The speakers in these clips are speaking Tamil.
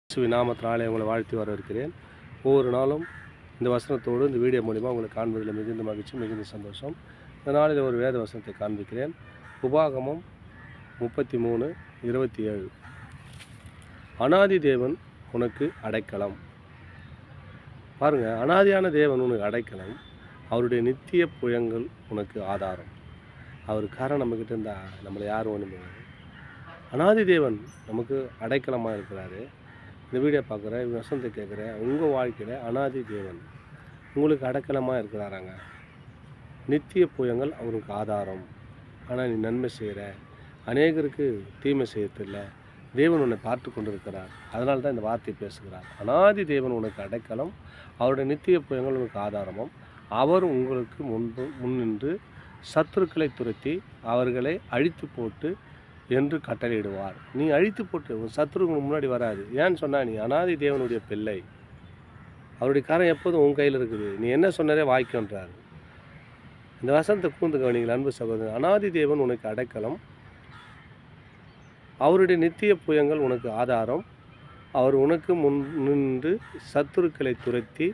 இயேசுவின் நாமத்தினாலே உங்களை வாழ்த்தி வரவேற்கிறேன். ஒவ்வொரு நாளும் இந்த வசனத்தோடு இந்த வீடியோ மூலிமா உங்களை காண்பதில் மிகுந்த மகிழ்ச்சி, மிகுந்த சந்தோஷம். இந்த நாளில் ஒரு வேத வசனத்தை காண்பிக்கிறேன். உபாகமம் 33:27. அனாதி தேவன் உனக்கு அடைக்கலம். பாருங்கள், அனாதியான தேவன் உனக்கு அடைக்கலம். அவருடைய நித்திய புயங்கள் உனக்கு ஆதாரம். அவர் காரணம் நம்மக்கிட்ட இருந்தால் நம்மளை யாரும் ஒன்றுமே. அனாதி தேவன் நமக்கு அடைக்கலமாக இருக்கிறாரு. இந்த வீடியோ பார்க்குற வசனத்தை கேட்குற உங்கள் வாழ்க்கையில் அனாதி தேவன் உங்களுக்கு அடைக்கலமாக இருக்கிறாராங்க. நித்திய புயங்கள் அவருக்கு ஆதாரம். ஆனால் நீ நன்மை செய்கிற, அநேகருக்கு தீமை செய்யறதில்லை. தேவன் உன்னை பார்த்து கொண்டு இருக்கிறார். அதனால தான் இந்த வார்த்தை பேசுகிறார். அனாதி தேவன் உனக்கு அடைக்கலம், அவருடைய நித்திய புயங்கள் உனக்கு ஆதாரமும். அவர் உங்களுக்கு முன்னின்று சத்துருக்களை துரத்தி அவர்களை அழித்து போட்டு என்று கட்டளையிடுவார். நீ அழித்து போட்டு உன் சத்துருக்கு முன்னாடி வராது. ஏன்னு சொன்னால் நீ அனாதி தேவனுடைய பிள்ளை. அவருடைய காரம் எப்போதும் உன் கையில் இருக்குது. நீ என்ன சொன்னாரே வாய்க்கின்றார். இந்த வசனத்தை கூர்ந்து கவனிங்கள் அன்பு சகோதரன். அனாதி தேவன் உனக்கு அடைக்கலம், அவருடைய நித்திய புயங்கள் உனக்கு ஆதாரம். அவர் உனக்கு முன் நின்று சத்துருக்களை துரத்தி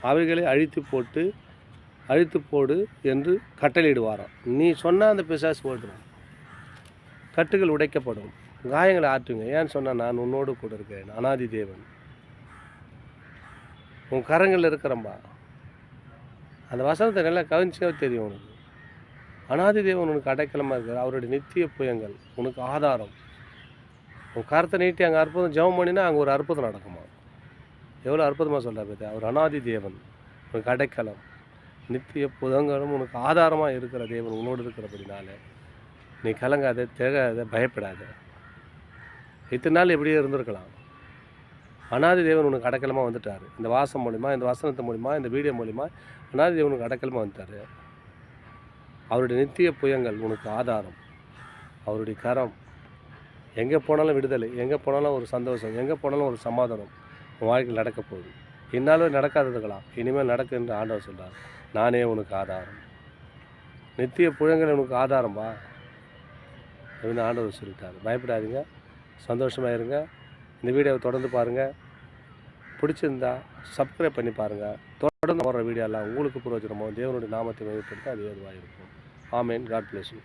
அவைகளை அழித்து போடு என்று கட்டளையிடுவாராம். நீ சொன்னால் அந்த பிசாசு போட்டுரும். கட்டுகள் உடைக்கப்படும், காயங்களை ஆற்றுங்க. ஏன்னு சொன்னால் நான் உன்னோடு கூட இருக்கிறேன். அனாதி தேவன் உன் கரங்களில் இருக்கிறம்பா. அந்த வசனத்தை நல்லா கவனிச்சே தெரியும் உனக்கு. அனாதி தேவன் உனக்கு அடைக்கலமாக இருக்கிறார். அவருடைய நித்திய புயங்கள் உனக்கு ஆதாரம். உன் கரத்தை நீட்டி அங்கே அற்புதம் ஜெபம் பண்ணினா அங்கே ஒரு அற்புதம் நடக்குமா? எவ்வளோ அற்புதமாக சொல்கிறார் பார்த்தியா. அவர் அனாதி தேவன் உனக்கு அடைக்கலம், நித்திய புதங்களும் உனக்கு ஆதாரமாக இருக்கிற தேவன் உன்னோடு இருக்கிறபடினால நீ கலங்காத, திகழாத, பயப்படாத. இத்தனை நாள் எப்படியே இருந்திருக்கலாம். அனாதி தேவன் உனக்கு அடைக்கலமாக வந்துட்டார். இந்த வாசம் மூலிமா, இந்த வசனத்து மூலிமா, இந்த வீடியோ மூலிமா அனாதி தேவனுக்கு அடைக்கலமாக வந்துட்டார். அவருடைய நித்திய புயங்கள் உனக்கு ஆதாரம். அவருடைய கரம். எங்கே போனாலும் விடுதலை, எங்கே போனாலும் ஒரு சந்தோஷம், எங்கே போனாலும் ஒரு சமாதானம் உன் வாழ்க்கையில் நடக்க போகுது. இன்னாலும் நடக்காததுக்கலாம், இனிமேல் நடக்கு என்று ஆண்டவர் சொல்கிறார். நானே உனக்கு ஆதாரம். நித்திய புயங்கள் உனக்கு ஆதாரம்பா அப்படின்னு ஆண்டவர் சொல்லிட்டார். பயப்படாதீங்க, சந்தோஷமாக இருங்க. இந்த வீடியோவை தொடர்ந்து பாருங்கள். பிடிச்சிருந்தா சப்ஸ்கிரைப் பண்ணி பாருங்கள். தொடர்ந்து போடுற வீடியோலாம் உங்களுக்கு பிரயோஜனமோ தேவனுடைய நாமத்தை மேம்படுத்த அது ஏதுவாக இருக்கும். ஆமேன். God bless you.